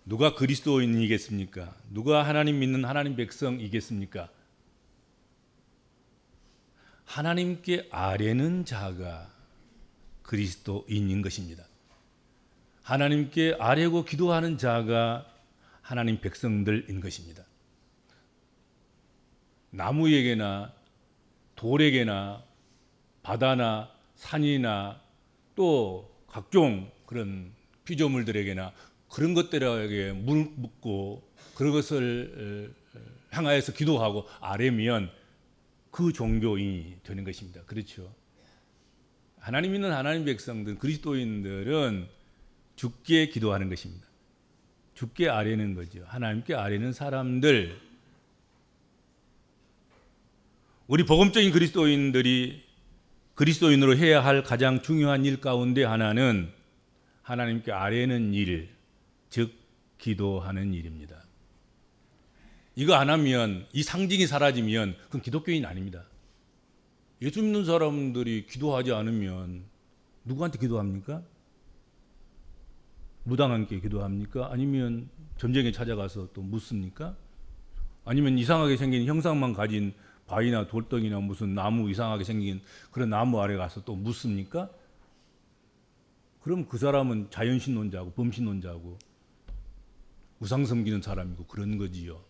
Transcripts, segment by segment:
누가 그리스도인이겠습니까? 누가 하나님 믿는 하나님 백성이겠습니까? 하나님께 아뢰는 자가 그리스도인인 것입니다. 하나님께 아뢰고 기도하는 자가 하나님 백성들인 것입니다. 나무에게나 돌에게나 바다나 산이나 또 각종 그런 피조물들에게나 그런 것들에게 묻고 그런 것을 향하여서 기도하고 아뢰면 그 종교인이 되는 것입니다. 그렇죠? 하나님 믿는 하나님 백성들, 그리스도인들은 주께 기도하는 것입니다. 주께 아뢰는 거죠. 하나님께 아뢰는 사람들. 우리 복음적인 그리스도인들이 그리스도인으로 해야 할 가장 중요한 일 가운데 하나는 하나님께 아뢰는 일, 즉 기도하는 일입니다. 이거 안 하면, 이 상징이 사라지면 그건 기독교인 아닙니다. 예수 믿는 사람들이 기도하지 않으면 누구한테 기도합니까? 무당한테 기도합니까? 아니면 점쟁이 찾아가서 또 묻습니까? 아니면 이상하게 생긴 형상만 가진 바위나 돌덩이나 무슨 나무 이상하게 생긴 그런 나무 아래 가서 또 묻습니까? 그럼 그 사람은 자연신론자고 범신론자고 우상 섬기는 사람이고 그런 거지요.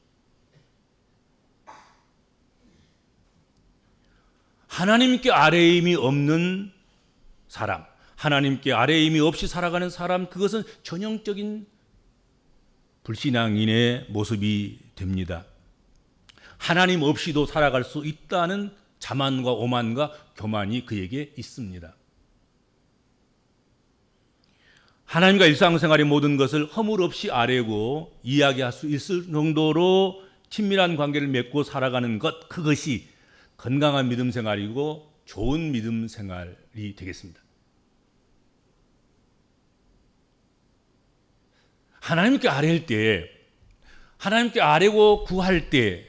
하나님께 아뢰임이 없는 사람, 하나님께 아뢰임이 없이 살아가는 사람, 그것은 전형적인 불신앙인의 모습이 됩니다. 하나님 없이도 살아갈 수 있다는 자만과 오만과 교만이 그에게 있습니다. 하나님과 일상생활의 모든 것을 허물 없이 아뢰고 이야기할 수 있을 정도로 친밀한 관계를 맺고 살아가는 것, 그것이 건강한 믿음 생활이고 좋은 믿음 생활이 되겠습니다. 하나님께 아뢰일 때, 하나님께 아뢰고 구할 때,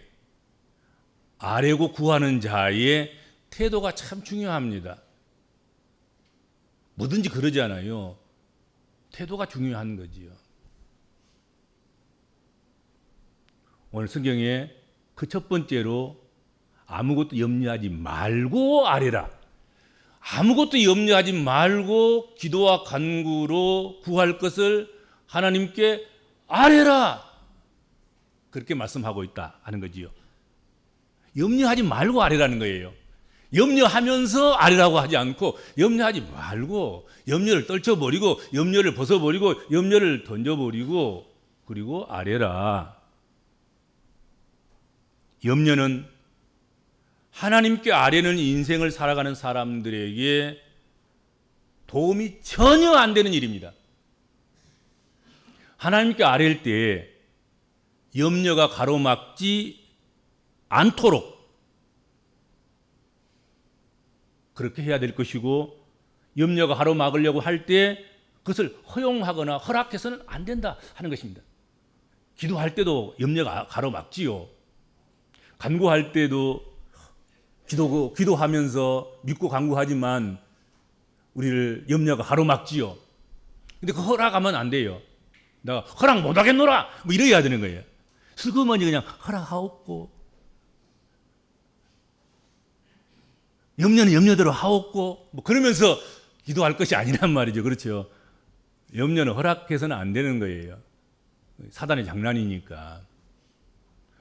아뢰고 구하는 자의 태도가 참 중요합니다. 뭐든지 그러잖아요. 태도가 중요한 거지요. 오늘 성경에 그 첫 번째로 아무것도 염려하지 말고 아뢰라. 아무것도 염려하지 말고 기도와 간구로 구할 것을 하나님께 아뢰라. 그렇게 말씀하고 있다 하는 거지요. 염려하지 말고 아뢰라는 거예요. 염려하면서 아뢰라고 하지 않고 염려하지 말고 염려를 떨쳐버리고 염려를 벗어버리고 염려를 던져버리고 그리고 아뢰라. 염려는 하나님께 아뢰는 인생을 살아가는 사람들에게 도움이 전혀 안 되는 일입니다. 하나님께 아뢰일 때 염려가 가로막지 않도록 그렇게 해야 될 것이고, 염려가 가로막으려고 할 때 그것을 허용하거나 허락해서는 안 된다 하는 것입니다. 기도할 때도 염려가 가로막지요. 간구할 때도 기도하면서 믿고 간구하지만 우리를 염려가 가로막지요. 근데 그 허락하면 안 돼요. 내가 허락 못 하겠노라 뭐 이래야 되는 거예요. 슬그머니 그냥 허락하옵고, 염려는 염려대로 하옵고 뭐 그러면서 기도할 것이 아니란 말이죠. 그렇죠? 염려는 허락해서는 안 되는 거예요. 사단의 장난이니까.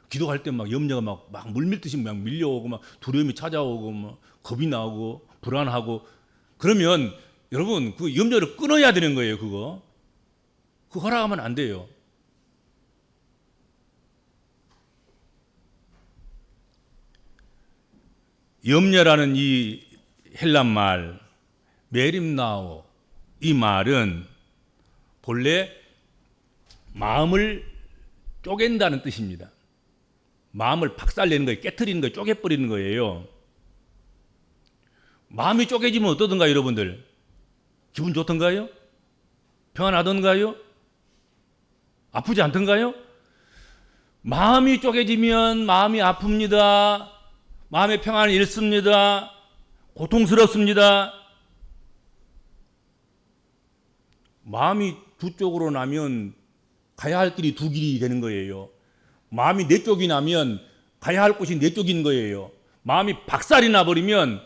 기도할 때 막 염려가 막 물밀듯이 막 밀려오고 막 두려움이 찾아오고 막 겁이 나오고 불안하고, 그러면 여러분 그 염려를 끊어야 되는 거예요. 그거 허락하면 안 돼요. 염려라는 이 헬란 말 메림나오, 이 말은 본래 마음을 쪼갠다는 뜻입니다. 마음을 박살내는 거예요. 깨트리는 거예요. 쪼개버리는 거예요. 마음이 쪼개지면 어떠던가요, 여러분들? 기분 좋던가요? 평안하던가요? 아프지 않던가요? 마음이 쪼개지면 마음이 아픕니다. 마음의 평안을 잃습니다. 고통스럽습니다. 마음이 두 쪽으로 나면 가야 할 길이 두 길이 되는 거예요. 마음이 네 쪽이 나면 가야 할 곳이 네 쪽인 거예요. 마음이 박살이 나버리면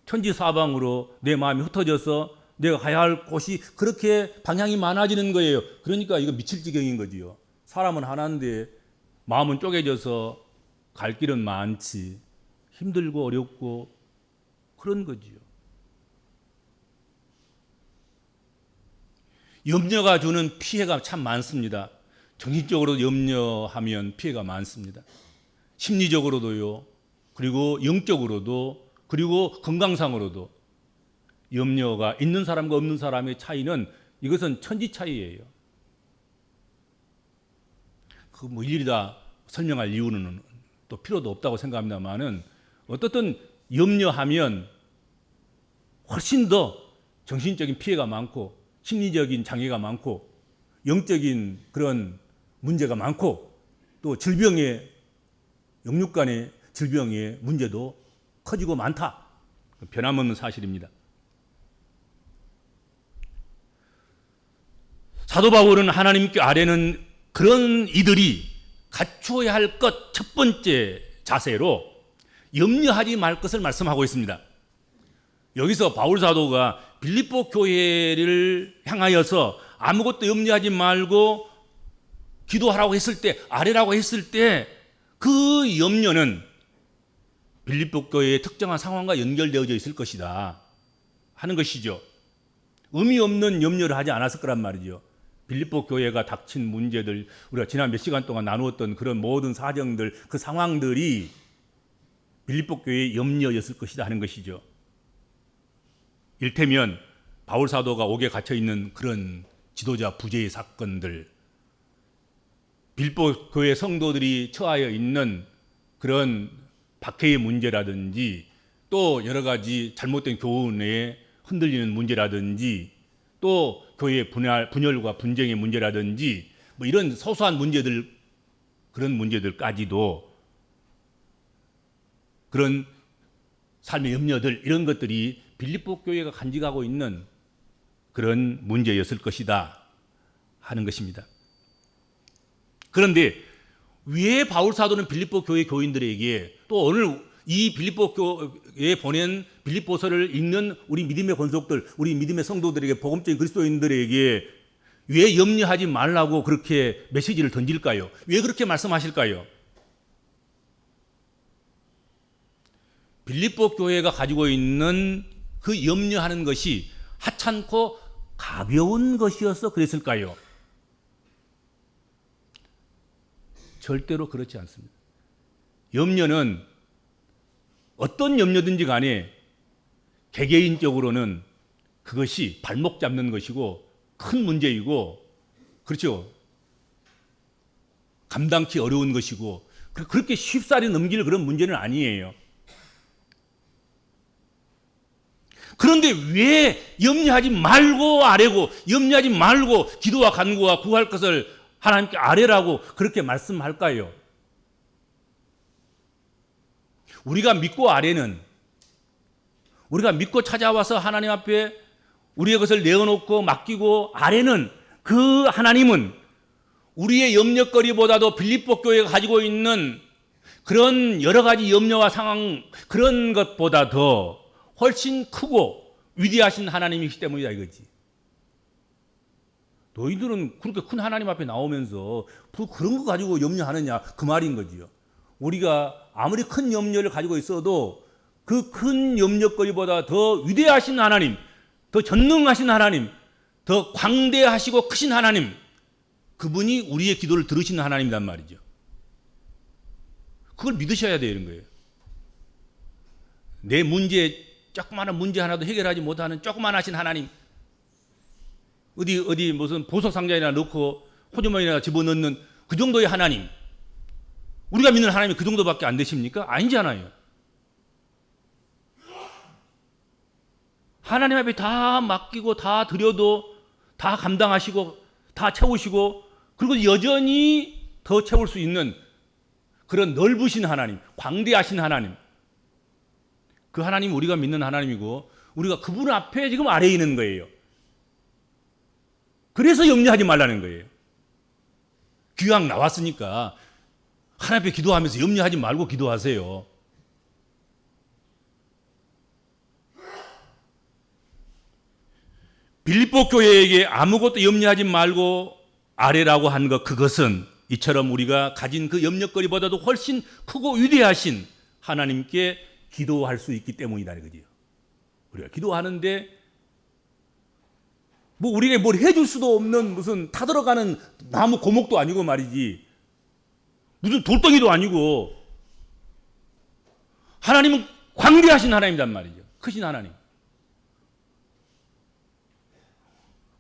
천지사방으로 내 마음이 흩어져서 내가 가야 할 곳이 그렇게 방향이 많아지는 거예요. 그러니까 이거 미칠 지경인 거지요. 사람은 하나인데 마음은 쪼개져서 갈 길은 많지. 힘들고 어렵고 그런 거지요. 염려가 주는 피해가 참 많습니다. 정신적으로 염려하면 피해가 많습니다. 심리적으로도요. 그리고 영적으로도, 그리고 건강상으로도. 염려가 있는 사람과 없는 사람의 차이는 이것은 천지 차이예요. 그 뭐 일일이 다 설명할 이유는 또 필요도 없다고 생각합니다만은 어떻든 염려하면 훨씬 더 정신적인 피해가 많고 심리적인 장애가 많고 영적인 그런 문제가 많고 또 질병의 영육 간의 질병의 문제도 커지고 많다. 변함없는 사실입니다. 사도 바울은 하나님께 아뢰는 그런 이들이 갖추어야 할 것 첫 번째 자세로 염려하지 말 것을 말씀하고 있습니다. 여기서 바울 사도가 빌립보 교회를 향하여서 아무것도 염려하지 말고 기도하라고 했을 때, 아뢰라고 했을 때 그 염려는 빌립보 교회의 특정한 상황과 연결되어져 있을 것이다 하는 것이죠. 의미 없는 염려를 하지 않았을 거란 말이죠. 빌립보 교회가 닥친 문제들, 우리가 지난 몇 시간 동안 나누었던 그런 모든 사정들, 그 상황들이 빌립보 교회의 염려였을 것이다 하는 것이죠. 일테면 바울 사도가 옥에 갇혀 있는 그런 지도자 부재의 사건들, 빌립보 교회 성도들이 처하여 있는 그런 박해의 문제라든지 또 여러 가지 잘못된 교훈에 흔들리는 문제라든지 또 교회의 분열과 분쟁의 문제라든지 뭐 이런 소소한 문제들, 그런 문제들까지도 그런 삶의 염려들, 이런 것들이 빌립보 교회가 간직하고 있는 그런 문제였을 것이다 하는 것입니다. 그런데 왜 바울 사도는 빌립보 교회 교인들에게 또 오늘 이 빌립보 교회에 보낸 빌립보서를 읽는 우리 믿음의 권속들, 우리 믿음의 성도들에게, 복음적인 그리스도인들에게 왜 염려하지 말라고 그렇게 메시지를 던질까요? 왜 그렇게 말씀하실까요? 빌립보 교회가 가지고 있는 그 염려하는 것이 하찮고 가벼운 것이어서 그랬을까요? 절대로 그렇지 않습니다. 염려는 어떤 염려든지 간에 개개인적으로는 그것이 발목 잡는 것이고 큰 문제이고, 그렇죠? 감당치 어려운 것이고 그렇게 쉽사리 넘길 그런 문제는 아니에요. 그런데 왜 염려하지 말고 아뢰고, 염려하지 말고 기도와 간구와 구할 것을 하나님께 아뢰라고 그렇게 말씀할까요? 우리가 믿고 아뢰는, 우리가 믿고 찾아와서 하나님 앞에 우리의 것을 내어놓고 맡기고 아뢰는 그 하나님은 우리의 염려거리보다도 빌립보 교회가 가지고 있는 그런 여러 가지 염려와 상황, 그런 것보다 더 훨씬 크고 위대하신 하나님이기 때문이다 이거지. 너희들은 그렇게 큰 하나님 앞에 나오면서 그런 거 가지고 염려하느냐, 그 말인 거지요. 우리가 아무리 큰 염려를 가지고 있어도 그 큰 염려거리보다 더 위대하신 하나님, 더 전능하신 하나님, 더 광대하시고 크신 하나님, 그분이 우리의 기도를 들으시는 하나님이란 말이죠. 그걸 믿으셔야 되는 거예요. 내 문제, 조그마한 문제 하나도 해결하지 못하는 조그만하신 하나님, 어디 무슨 보석 상자에나 넣고 호주머니에나 집어넣는 그 정도의 하나님, 우리가 믿는 하나님이 그 정도밖에 안 되십니까? 아니잖아요. 하나님 앞에 다 맡기고 다 드려도 다 감당하시고 다 채우시고, 그리고 여전히 더 채울 수 있는 그런 넓으신 하나님, 광대하신 하나님, 그 하나님이 우리가 믿는 하나님이고 우리가 그분 앞에 지금 아래에 있는 거예요. 그래서 염려하지 말라는 거예요. 귀양 나왔으니까 하나님 앞에 기도하면서 염려하지 말고 기도하세요. 빌립보 교회에게 아무것도 염려하지 말고 아뢰라고 한 것, 그것은 이처럼 우리가 가진 그 염려거리보다도 훨씬 크고 위대하신 하나님께 기도할 수 있기 때문이다 이거지요. 우리가 기도하는데 뭐 우리에게 뭘 해줄 수도 없는 무슨 타들어가는 나무 고목도 아니고 말이지, 무슨 돌덩이도 아니고, 하나님은 광대하신 하나님이란 말이죠. 크신 하나님.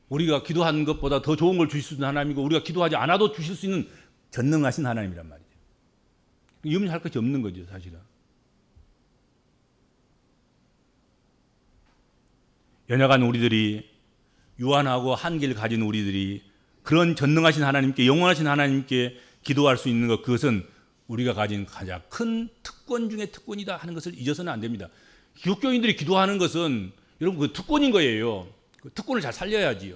우리가 기도하는 것보다 더 좋은 걸 주실 수 있는 하나님이고, 우리가 기도하지 않아도 주실 수 있는 전능하신 하나님이란 말이죠. 염려할 것이 없는 거죠, 사실은. 연약한 우리들이, 유한하고 한계를 가진 우리들이 그런 전능하신 하나님께, 영원하신 하나님께 기도할 수 있는 것, 그것은 우리가 가진 가장 큰 특권 중에 특권이다 하는 것을 잊어서는 안 됩니다. 기독교인들이 기도하는 것은 여러분 그 특권인 거예요. 그 특권을 잘 살려야지요.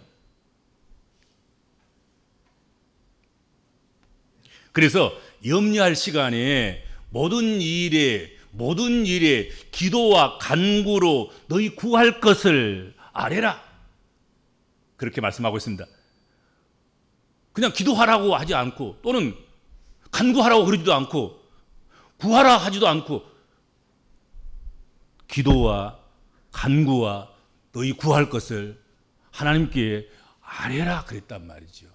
그래서 염려할 시간에 모든 일에 기도와 간구로 너희 구할 것을 아뢰라, 그렇게 말씀하고 있습니다. 그냥 기도하라고 하지 않고, 또는 간구하라고 그러지도 않고, 구하라 하지도 않고, 기도와 간구와 너희 구할 것을 하나님께 아뢰라 그랬단 말이죠.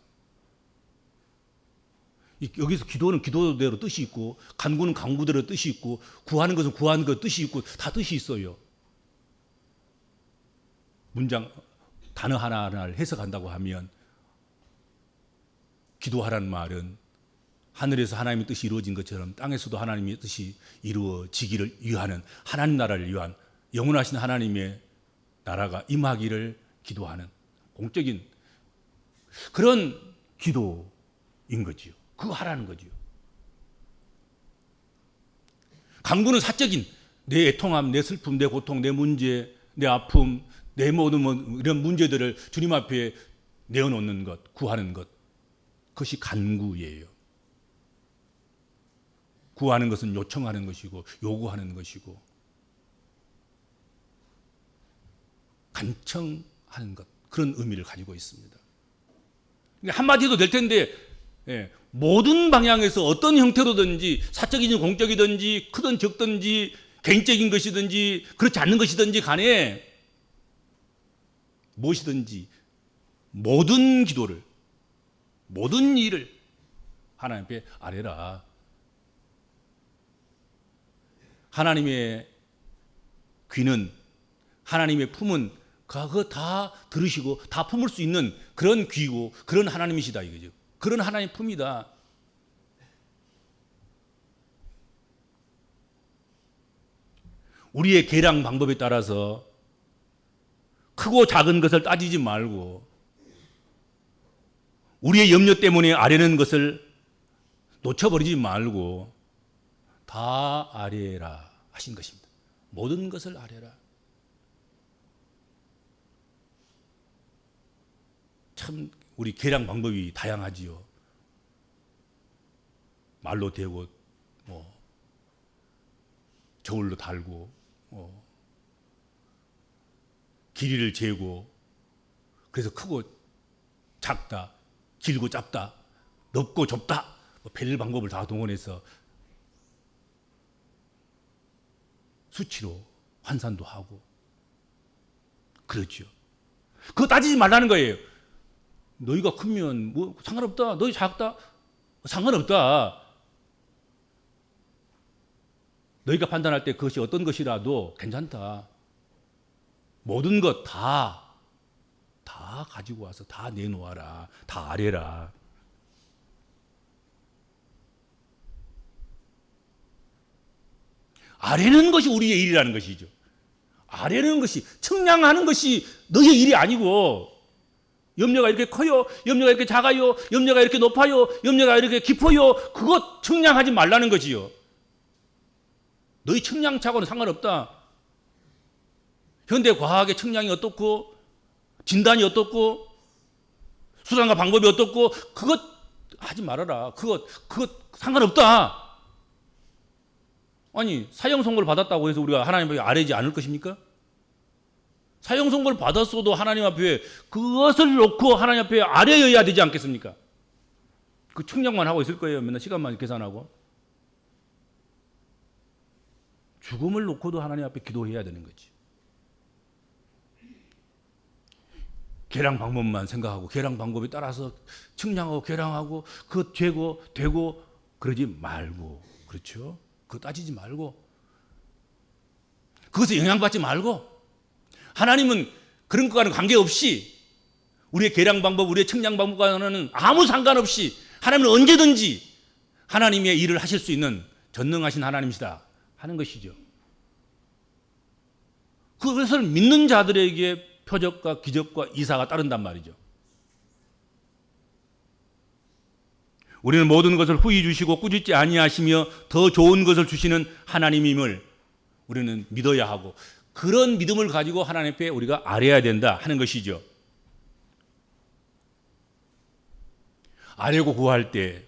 여기서 기도는 기도대로 뜻이 있고, 간구는 간구대로 뜻이 있고, 구하는 것은 구하는 것 뜻이 있고, 다 뜻이 있어요. 문장 단어 하나하나를 해석한다고 하면, 기도하라는 말은 하늘에서 하나님의 뜻이 이루어진 것처럼 땅에서도 하나님의 뜻이 이루어지기를 위하는, 하나님 나라를 위한 영원하신 하나님의 나라가 임하기를 기도하는 공적인 그런 기도인 거지요. 그거 하라는 거지요. 간구는 사적인 내 애통함, 내 슬픔, 내 고통, 내 문제, 내 아픔, 내 모든 이런 문제들을 주님 앞에 내어놓는 것, 구하는 것, 그것이 간구예요. 구하는 것은 요청하는 것이고, 요구하는 것이고, 간청하는 것, 그런 의미를 가지고 있습니다. 한마디 해도 될 텐데, 모든 방향에서 어떤 형태로든지, 사적이든 공적이든지, 크든 적든지, 개인적인 것이든지 그렇지 않는 것이든지 간에 무엇이든지 모든 기도를, 모든 일을 하나님 앞에 아뢰라. 하나님의 귀는, 하나님의 품은 그거 다 들으시고 다 품을 수 있는 그런 귀고 그런 하나님이시다 이거죠. 그런 하나님 품이다. 우리의 계량 방법에 따라서 크고 작은 것을 따지지 말고, 우리의 염려 때문에 아뢰는 것을 놓쳐버리지 말고 다 아뢰라 하신 것입니다. 모든 것을 아뢰라. 참 우리 계량 방법이 다양하지요. 말로 대고, 저울로 달고, 길이를 재고, 그래서 크고 작다, 길고 짧다, 넓고 좁다, 별의 방법을 다 동원해서 수치로 환산도 하고 그렇죠. 그거 따지지 말라는 거예요. 너희가 크면 뭐 상관없다, 너희 작다 상관없다. 너희가 판단할 때 그것이 어떤 것이라도 괜찮다. 모든 것 다 가지고 와서 다 내놓아라. 다 아뢰라. 아뢰는 것이 우리의 일이라는 것이죠. 아뢰는 것이, 측량하는 것이 너의 일이 아니고, 염려가 이렇게 커요, 염려가 이렇게 작아요, 염려가 이렇게 높아요, 염려가 이렇게 깊어요, 그것 측량하지 말라는 거지요. 너희 측량차고는 상관없다. 현대 과학의 측량이 어떻고, 진단이 어떻고, 수단과 방법이 어떻고, 그것 하지 말아라. 그거 상관없다. 아니, 사형 선고를 받았다고 해서 우리가 하나님 앞에 아뢰지 않을 것입니까? 사형 선고를 받았어도 하나님 앞에 그것을 놓고 하나님 앞에 아뢰어야 되지 않겠습니까? 그 청량만 하고 있을 거예요. 맨날 시간만 계산하고. 죽음을 놓고도 하나님 앞에 기도해야 되는 거지. 계량 방법만 생각하고 계량 방법에 따라서 측량하고 계량하고 그것 되고 그러지 말고, 그렇죠? 그거 따지지 말고, 그것에 영향받지 말고, 하나님은 그런 것과는 관계없이 우리의 계량 방법, 우리의 측량 방법과는 아무 상관없이 하나님은 언제든지 하나님의 일을 하실 수 있는 전능하신 하나님이시다 하는 것이죠. 그것을 믿는 자들에게 표적과 기적과 이사가 따른단 말이죠. 우리는 모든 것을 후히 주시고 꾸짖지 아니하시며 더 좋은 것을 주시는 하나님임을 우리는 믿어야 하고, 그런 믿음을 가지고 하나님 앞에 우리가 아뢰어야 된다 하는 것이죠. 아뢰고 구할 때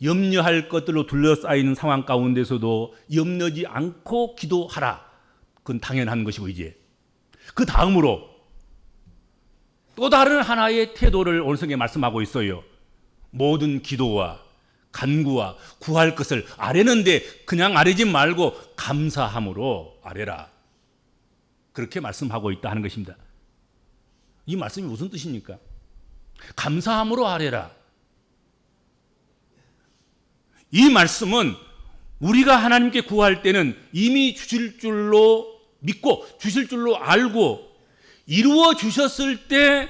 염려할 것들로 둘러싸이는 상황 가운데서도 염려지 않고 기도하라. 그건 당연한 것이고, 이제 그 다음으로 또 다른 하나의 태도를 오늘 성경에 말씀하고 있어요. 모든 기도와 간구와 구할 것을 아뢰는데 그냥 아뢰지 말고 감사함으로 아뢰라. 그렇게 말씀하고 있다 하는 것입니다. 이 말씀이 무슨 뜻입니까? 감사함으로 아뢰라. 이 말씀은 우리가 하나님께 구할 때는 이미 주실 줄로 믿고 주실 줄로 알고 이루어 주셨을 때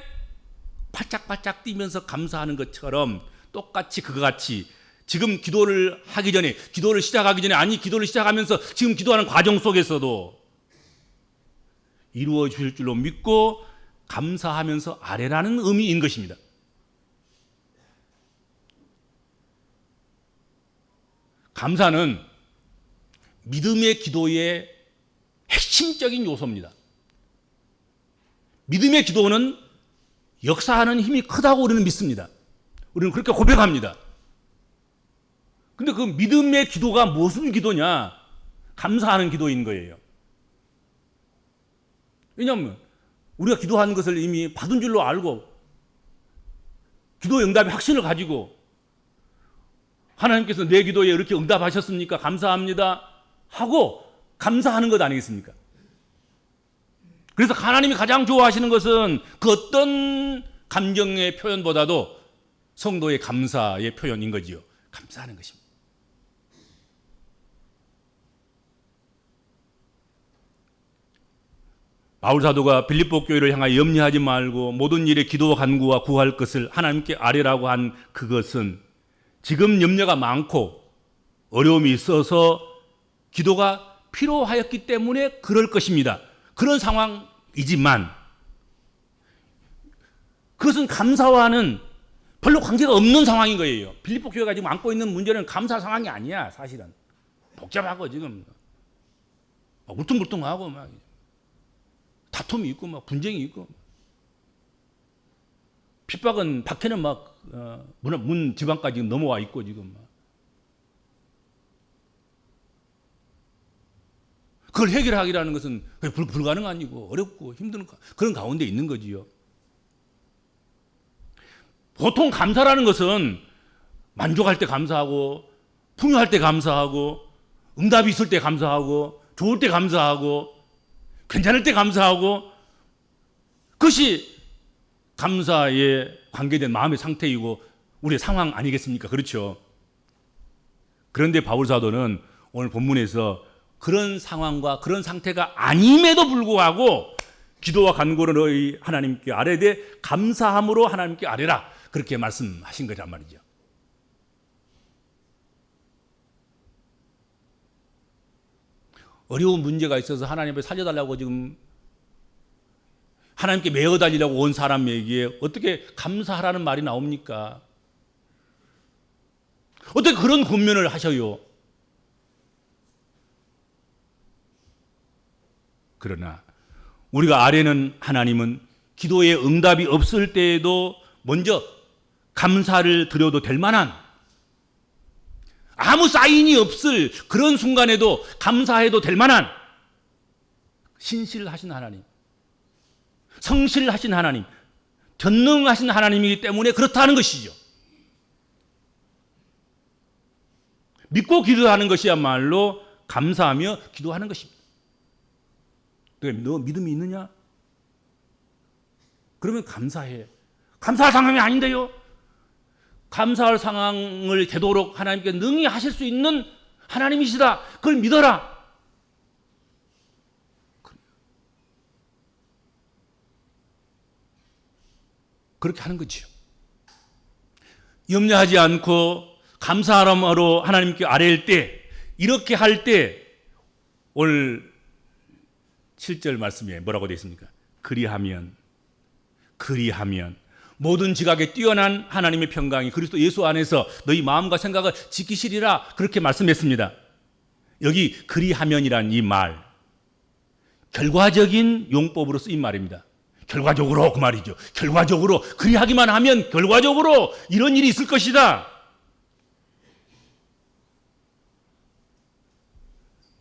팔짝팔짝 뛰면서 감사하는 것처럼 똑같이 그거 같이 지금 기도를 하기 전에, 기도를 시작하기 전에, 아니 기도를 시작하면서 지금 기도하는 과정 속에서도 이루어 주실 줄로 믿고 감사하면서 아뢰라는 의미인 것입니다. 감사는 믿음의 기도의 핵심적인 요소입니다. 믿음의 기도는 역사하는 힘이 크다고 우리는 믿습니다. 우리는 그렇게 고백합니다. 근데 그 믿음의 기도가 무슨 기도냐? 감사하는 기도인 거예요. 왜냐하면 우리가 기도하는 것을 이미 받은 줄로 알고 기도 응답의 확신을 가지고 하나님께서 내 기도에 이렇게 응답하셨습니까? 감사합니다 하고 감사하는 것 아니겠습니까? 그래서 하나님이 가장 좋아하시는 것은 그 어떤 감정의 표현보다도 성도의 감사의 표현인 거지요. 감사하는 것입니다. 바울 사도가 빌립보 교회를 향하여 염려하지 말고 모든 일에 기도와 간구와 구할 것을 하나님께 아뢰라고 한 그것은 지금 염려가 많고 어려움이 있어서 기도가 필요하였기 때문에 그럴 것입니다. 그런 상황이지만 그것은 감사와는 별로 관계가 없는 상황인 거예요. 빌립보 교회가 지금 안고 있는 문제는 감사 상황이 아니야. 사실은 복잡하고 지금 막 울퉁불퉁하고 막 다툼이 있고 막 분쟁이 있고 핍박은 박해는 막 문 지방까지 넘어와 있고 지금 막. 그걸 해결하기라는 것은 불가능한 일이고 어렵고 힘든 그런 가운데 있는 거지요. 보통 감사라는 것은 만족할 때 감사하고 풍요할 때 감사하고 응답이 있을 때 감사하고 좋을 때 감사하고 괜찮을 때 감사하고 그것이 감사에 관계된 마음의 상태이고 우리의 상황 아니겠습니까? 그렇죠. 그런데 바울 사도는 오늘 본문에서 그런 상황과 그런 상태가 아님에도 불구하고 기도와 간구를 너희 하나님께 아뢰되 감사함으로 하나님께 아뢰라 그렇게 말씀하신 거란 말이죠. 어려운 문제가 있어서 하나님 앞에 살려달라고 지금 하나님께 메어달리려고 온 사람에게 어떻게 감사하라는 말이 나옵니까? 어떻게 그런 권면을 하셔요? 그러나 우리가 아뢰는 하나님은 기도에 응답이 없을 때에도 먼저 감사를 드려도 될 만한, 아무 사인이 없을 그런 순간에도 감사해도 될 만한 신실하신 하나님, 성실하신 하나님, 전능하신 하나님이기 때문에 그렇다는 것이죠. 믿고 기도하는 것이야말로 감사하며 기도하는 것입니다. 너 믿음이 있느냐? 그러면 감사해. 감사할 상황이 아닌데요. 감사할 상황을 되도록 하나님께 능히 하실 수 있는 하나님이시다. 그걸 믿어라. 그렇게 하는 거지요. 염려하지 않고 감사함으로 하나님께 아뢰일 때, 이렇게 할 때 오늘 7절 말씀에 뭐라고 되어 있습니까? 그리하면 모든 지각에 뛰어난 하나님의 평강이 그리스도 예수 안에서 너희 마음과 생각을 지키시리라, 그렇게 말씀했습니다. 여기 그리하면이란 이 말, 결과적인 용법으로 쓰인 말입니다. 결과적으로 그 말이죠. 결과적으로 그리하기만 하면 결과적으로 이런 일이 있을 것이다.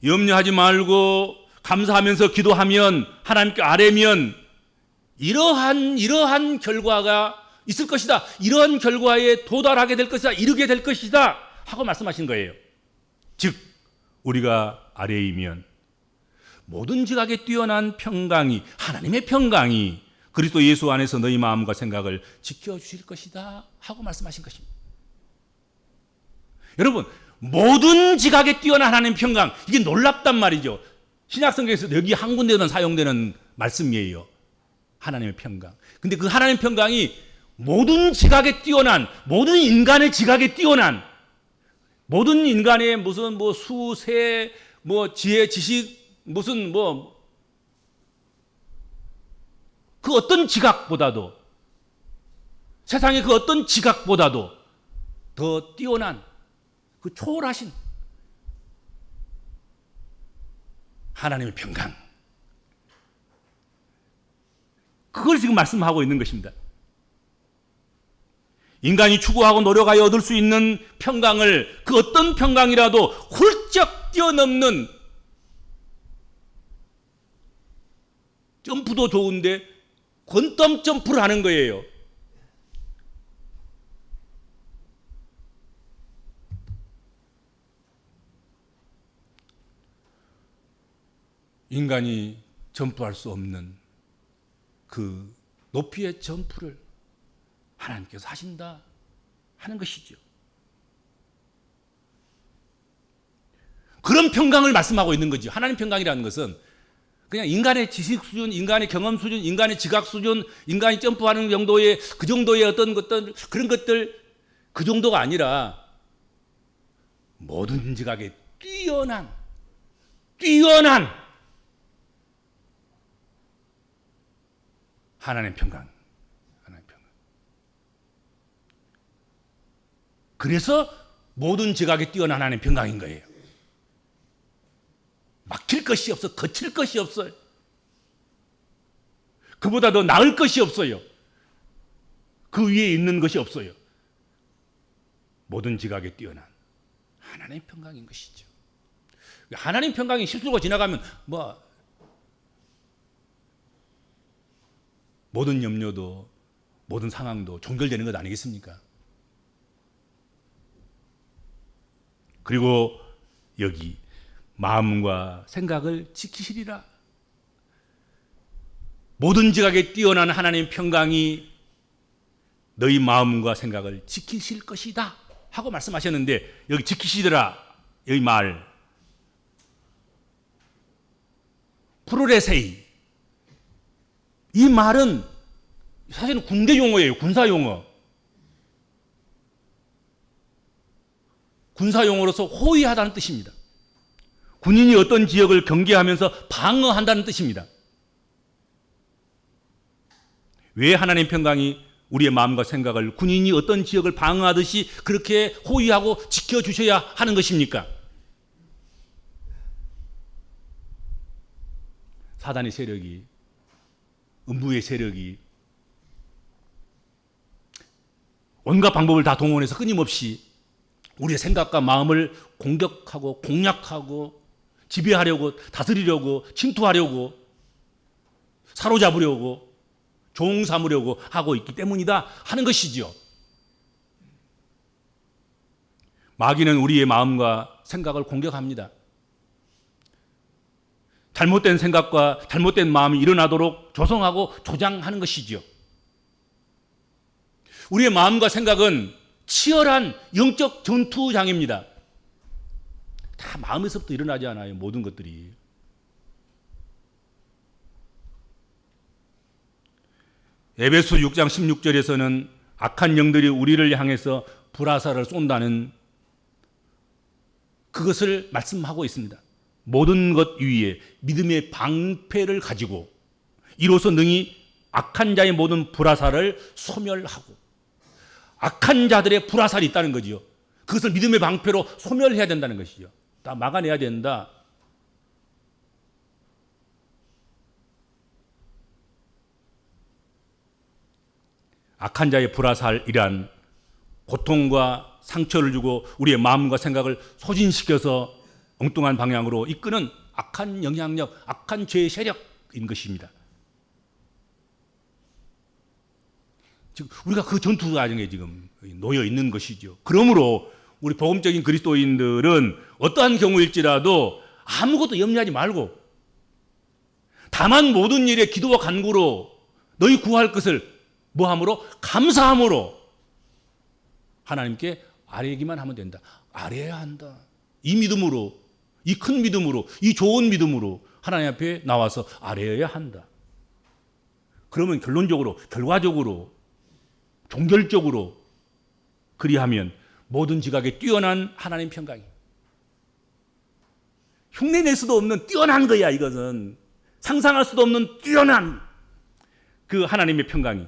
염려하지 말고 감사하면서 기도하면, 하나님께 아뢰면 이러한 결과가 있을 것이다. 이러한 결과에 도달하게 될 것이다. 이르게 될 것이다. 하고 말씀하신 거예요. 즉 우리가 아뢰이면 모든 지각에 뛰어난 평강이, 하나님의 평강이 그리스도 예수 안에서 너희 마음과 생각을 지켜주실 것이다 하고 말씀하신 것입니다. 여러분, 모든 지각에 뛰어난 하나님의 평강, 이게 놀랍단 말이죠. 신약성경에서 여기 한 군데는 사용되는 말씀이에요. 하나님의 평강. 근데 그 하나님의 평강이 모든 지각에 뛰어난, 모든 인간의 지각에 뛰어난, 모든 인간의 무슨 수, 세, 지혜, 지식, 무슨 그 어떤 지각보다도, 세상의 그 어떤 지각보다도 더 뛰어난, 그 초월하신 하나님의 평강, 그걸 지금 말씀하고 있는 것입니다. 인간이 추구하고 노력하여 얻을 수 있는 평강을, 그 어떤 평강이라도 훌쩍 뛰어넘는, 점프도 좋은데 권점 점프를 하는 거예요. 인간이 점프할 수 없는 그 높이의 점프를 하나님께서 하신다 하는 것이죠. 그런 평강을 말씀하고 있는 거죠. 하나님 평강이라는 것은 그냥 인간의 지식 수준, 인간의 경험 수준, 인간의 지각 수준, 인간이 점프하는 정도의 그 정도의 어떤 것들, 그런 것들, 그 정도가 아니라 모든 지각에 뛰어난 하나님의 평강. 그래서 모든 지각에 뛰어난 하나님의 평강인 거예요. 막힐 것이 없어, 거칠 것이 없어요. 그보다 더 나을 것이 없어요. 그 위에 있는 것이 없어요. 모든 지각에 뛰어난 하나님의 평강인 것이죠. 하나님 평강이 실수가 지나가면 모든 염려도, 모든 상황도 종결되는 것 아니겠습니까? 그리고 여기 마음과 생각을 지키시리라. 모든 지각에 뛰어난 하나님의 평강이 너희 마음과 생각을 지키실 것이다 하고 말씀하셨는데, 여기 지키시더라, 여기 말 프로레세이, 이 말은 사실은 군대 용어예요. 군사 용어. 군사 용어로서 호위하다는 뜻입니다. 군인이 어떤 지역을 경계하면서 방어한다는 뜻입니다. 왜 하나님의 평강이 우리의 마음과 생각을 군인이 어떤 지역을 방어하듯이 그렇게 호위하고 지켜주셔야 하는 것입니까? 사단의 세력이, 음부의 세력이 온갖 방법을 다 동원해서 끊임없이 우리의 생각과 마음을 공격하고 공략하고 지배하려고, 다스리려고, 침투하려고, 사로잡으려고, 종 삼으려고 하고 있기 때문이다 하는 것이죠. 마귀는 우리의 마음과 생각을 공격합니다. 잘못된 생각과 잘못된 마음이 일어나도록 조성하고 조장하는 것이죠. 우리의 마음과 생각은 치열한 영적 전투장입니다. 다 마음에서부터 일어나지 않아요, 모든 것들이. 에베소 6장 16절에서는 악한 영들이 우리를 향해서 불화살을 쏜다는 그것을 말씀하고 있습니다. 모든 것 위에 믿음의 방패를 가지고 이로써 능히 악한 자의 모든 불화살을 소멸하고, 악한 자들의 불화살이 있다는 거지요. 그것을 믿음의 방패로 소멸해야 된다는 것이죠. 다 막아내야 된다. 악한 자의 불화살이란 고통과 상처를 주고 우리의 마음과 생각을 소진시켜서 엉뚱한 방향으로 이끄는 악한 영향력, 악한 죄의 세력인 것입니다. 지금 우리가 그 전투 과정에 지금 놓여 있는 것이죠. 그러므로 우리 복음적인 그리스도인들은 어떠한 경우일지라도 아무것도 염려하지 말고, 다만 모든 일에 기도와 간구로 너희 구할 것을 뭐함으로? 감사함으로 하나님께 아뢰기만 하면 된다. 아뢰야 한다. 이 믿음으로, 이 큰 믿음으로, 이 좋은 믿음으로 하나님 앞에 나와서 아뢰어야 한다. 그러면 결론적으로, 결과적으로, 종결적으로 그리하면 모든 지각에 뛰어난 하나님 평강이, 흉내낼 수도 없는 뛰어난 거야. 이것은 상상할 수도 없는 뛰어난 그 하나님의 평강이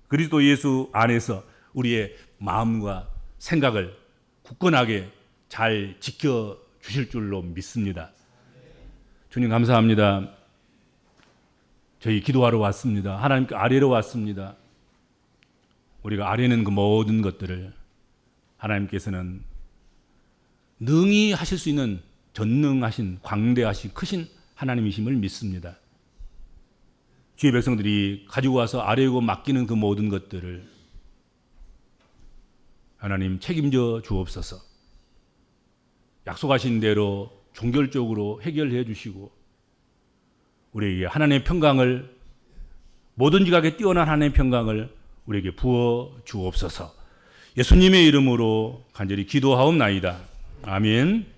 그리스도 예수 안에서 우리의 마음과 생각을 굳건하게 잘 지켜주실 줄로 믿습니다. 주님 감사합니다. 저희 기도하러 왔습니다. 하나님께 아뢰러 왔습니다. 우리가 아뢰는 그 모든 것들을 하나님께서는 능히 하실 수 있는 전능하신, 광대하신, 크신 하나님이심을 믿습니다. 주의 백성들이 가지고 와서 아뢰고 맡기는 그 모든 것들을 하나님 책임져 주옵소서. 약속하신 대로 종결적으로 해결해 주시고 우리에게 하나님의 평강을, 모든 지각에 뛰어난 하나님의 평강을 우리에게 부어 주옵소서. 예수님의 이름으로 간절히 기도하옵나이다. 아멘.